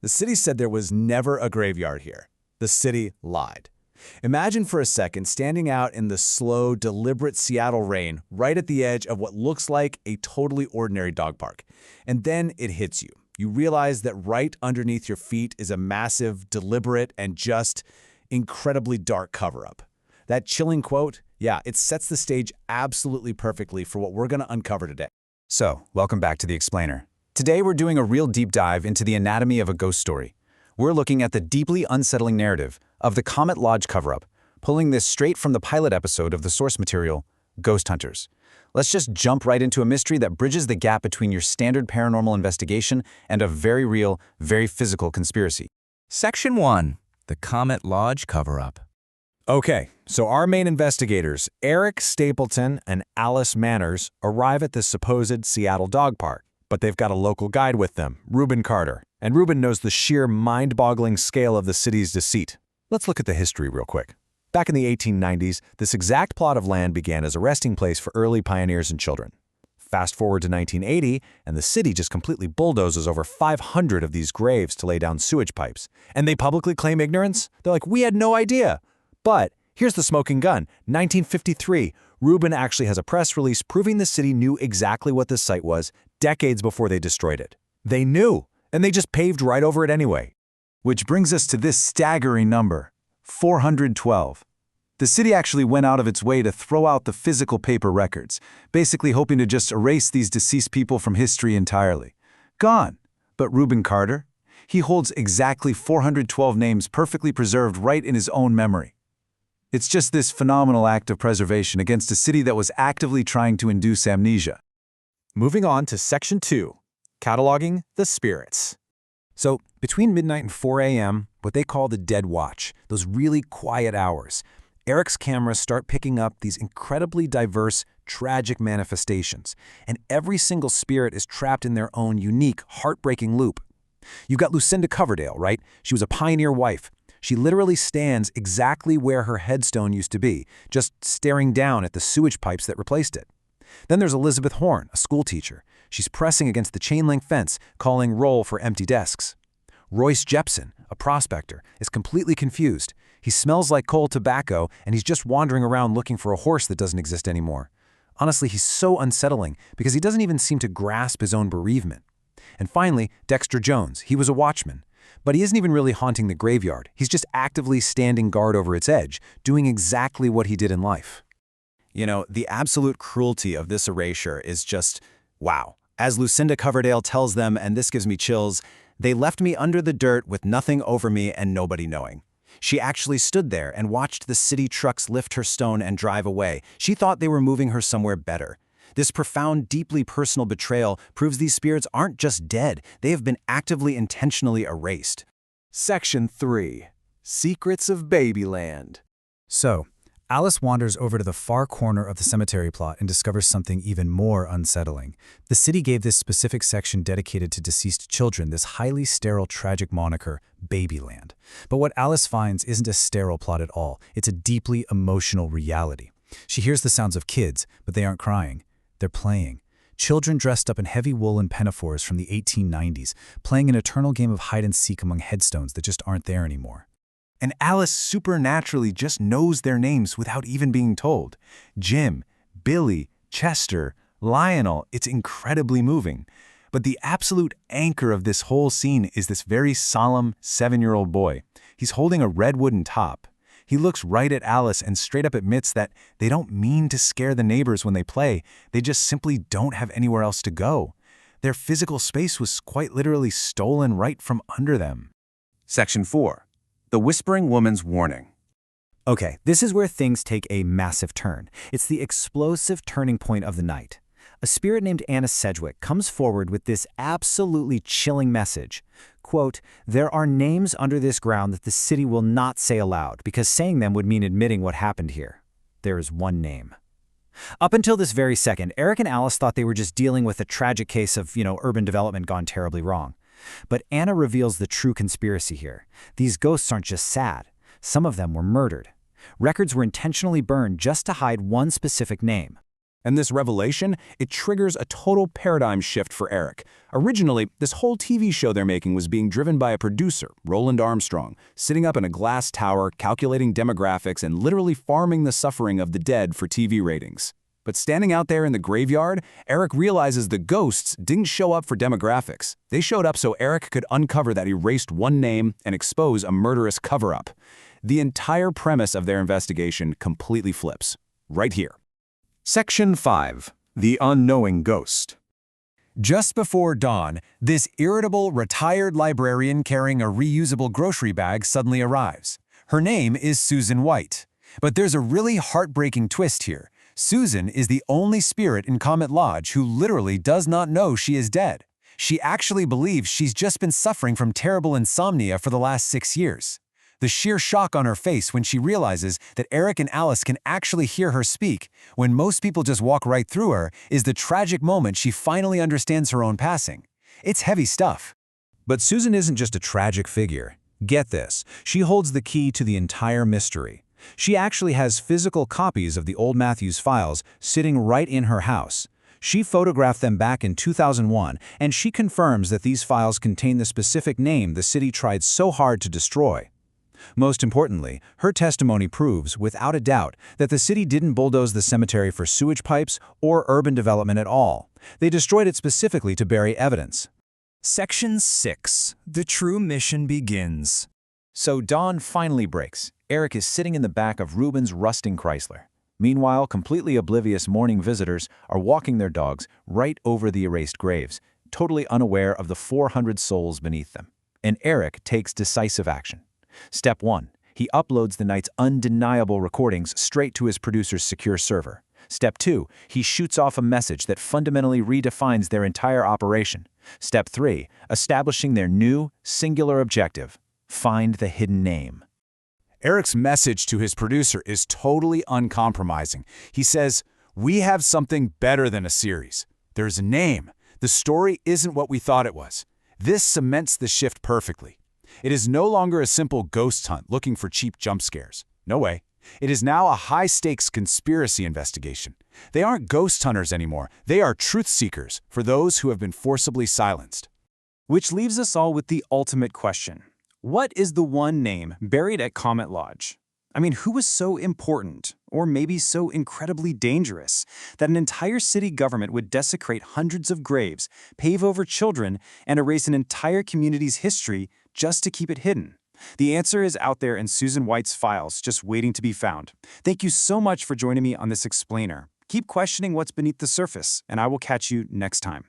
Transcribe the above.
The city said there was never a graveyard here. The city lied. Imagine for a second standing out in the slow, deliberate Seattle rain right at the edge of what looks like a totally ordinary dog park. And then it hits you. You realize that right underneath your feet is a massive, deliberate, and just incredibly dark cover-up. That chilling quote, yeah, it sets the stage absolutely perfectly for what we're going to uncover today. So, welcome back to The Explainer. Today we're doing a real deep dive into the anatomy of a ghost story. We're looking at the deeply unsettling narrative of the Comet Lodge cover-up, pulling this straight from the pilot episode of the source material, Ghost Hunters. Let's just jump right into a mystery that bridges the gap between your standard paranormal investigation and a very real, very physical conspiracy. Section 1. The Comet Lodge cover-up. Okay, so our main investigators, Eric Stapleton and Alice Manners, arrive at this supposed Seattle dog park. But they've got a local guide with them, Reuben Carter, and Reuben knows the sheer mind-boggling scale of the city's deceit. Let's look at the history real quick. Back in the 1890s, this exact plot of land began as a resting place for early pioneers and children. Fast forward to 1980, and the city just completely bulldozes over 500 of these graves to lay down sewage pipes. And they publicly claim ignorance? They're like, we had no idea. But here's the smoking gun. 1953, Reuben actually has a press release proving the city knew exactly what this site was decades before they destroyed it. They knew, and they just paved right over it anyway. Which brings us to this staggering number, 412. The city actually went out of its way to throw out the physical paper records, basically hoping to just erase these deceased people from history entirely. Gone. But Reuben Carter? He holds exactly 412 names perfectly preserved right in his own memory. It's just this phenomenal act of preservation against a city that was actively trying to induce amnesia. Moving on to Section 2, Cataloging the Spirits. So, between midnight and 4 a.m., what they call the dead watch, those really quiet hours, Eric's cameras start picking up these incredibly diverse, tragic manifestations, and every single spirit is trapped in their own unique, heartbreaking loop. You've got Lucinda Coverdale, right? She was a pioneer wife. She literally stands exactly where her headstone used to be, just staring down at the sewage pipes that replaced it. Then there's Elizabeth Horn, a schoolteacher. She's pressing against the chain-link fence, calling roll for empty desks. Royce Jepson, a prospector, is completely confused. He smells like coal tobacco, and he's just wandering around looking for a horse that doesn't exist anymore. Honestly, he's so unsettling because he doesn't even seem to grasp his own bereavement. And finally, Dexter Jones. He was a watchman. But he isn't even really haunting the graveyard. He's just actively standing guard over its edge, doing exactly what he did in life. You know, the absolute cruelty of this erasure is just, wow. As Lucinda Coverdale tells them, and this gives me chills, they left me under the dirt with nothing over me and nobody knowing. She actually stood there and watched the city trucks lift her stone and drive away. She thought they were moving her somewhere better. This profound, deeply personal betrayal proves these spirits aren't just dead, they have been actively, intentionally erased. Section 3, Secrets of Babyland. So, Alice wanders over to the far corner of the cemetery plot and discovers something even more unsettling. The city gave this specific section dedicated to deceased children this highly sterile, tragic moniker, Babyland. But what Alice finds isn't a sterile plot at all. It's a deeply emotional reality. She hears the sounds of kids, but they aren't crying. They're playing. Children dressed up in heavy woolen pinafores from the 1890s, playing an eternal game of hide-and-seek among headstones that just aren't there anymore. And Alice supernaturally just knows their names without even being told. Jim, Billy, Chester, Lionel, it's incredibly moving. But the absolute anchor of this whole scene is this very solemn 7-year-old boy. He's holding a red wooden top. He looks right at Alice and straight up admits that they don't mean to scare the neighbors when they play, they just simply don't have anywhere else to go. Their physical space was quite literally stolen right from under them. Section 4. The Whispering Woman's Warning. Okay, this is where things take a massive turn. It's the explosive turning point of the night. A spirit named Anna Sedgwick comes forward with this absolutely chilling message. Quote, "There are names under this ground that the city will not say aloud, because saying them would mean admitting what happened here. There is one name." Up until this very second, Eric and Alice thought they were just dealing with a tragic case of, urban development gone terribly wrong. But Anna reveals the true conspiracy here. These ghosts aren't just sad. Some of them were murdered. Records were intentionally burned just to hide one specific name. And this revelation, it triggers a total paradigm shift for Eric. Originally, this whole TV show they're making was being driven by a producer, Roland Armstrong, sitting up in a glass tower, calculating demographics and literally farming the suffering of the dead for TV ratings. But standing out there in the graveyard, Eric realizes the ghosts didn't show up for demographics. They showed up so Eric could uncover that erased one name and expose a murderous cover-up. The entire premise of their investigation completely flips. Right here. Section 5. The Unknowing Ghost. Just before dawn, this irritable, retired librarian carrying a reusable grocery bag suddenly arrives. Her name is Susan White. But there's a really heartbreaking twist here. Susan is the only spirit in Comet Lodge who literally does not know she is dead. She actually believes she's just been suffering from terrible insomnia for the last 6 years. The sheer shock on her face when she realizes that Eric and Alice can actually hear her speak, when most people just walk right through her, is the tragic moment she finally understands her own passing. It's heavy stuff. But Susan isn't just a tragic figure. Get this, she holds the key to the entire mystery. She actually has physical copies of the old Matthews files sitting right in her house. She photographed them back in 2001, and she confirms that these files contain the specific name the city tried so hard to destroy. Most importantly, her testimony proves, without a doubt, that the city didn't bulldoze the cemetery for sewage pipes or urban development at all. They destroyed it specifically to bury evidence. Section 6. The true mission begins. So dawn finally breaks. Eric is sitting in the back of Ruben's rusting Chrysler. Meanwhile, completely oblivious morning visitors are walking their dogs right over the erased graves, totally unaware of the 400 souls beneath them. And Eric takes decisive action. Step 1. He uploads the night's undeniable recordings straight to his producer's secure server. Step 2. He shoots off a message that fundamentally redefines their entire operation. Step 3. Establishing their new, singular objective. Find the hidden name. Eric's message to his producer is totally uncompromising. He says, "We have something better than a series. There's a name. The story isn't what we thought it was." This cements the shift perfectly. It is no longer a simple ghost hunt looking for cheap jump scares. No way. It is now a high-stakes conspiracy investigation. They aren't ghost hunters anymore. They are truth seekers for those who have been forcibly silenced. Which leaves us all with the ultimate question. What is the one name buried at Comet Lodge? I mean, who was so important, or maybe so incredibly dangerous, that an entire city government would desecrate hundreds of graves, pave over children, and erase an entire community's history just to keep it hidden? The answer is out there in Susan White's files, just waiting to be found. Thank you so much for joining me on this explainer. Keep questioning what's beneath the surface, and I will catch you next time.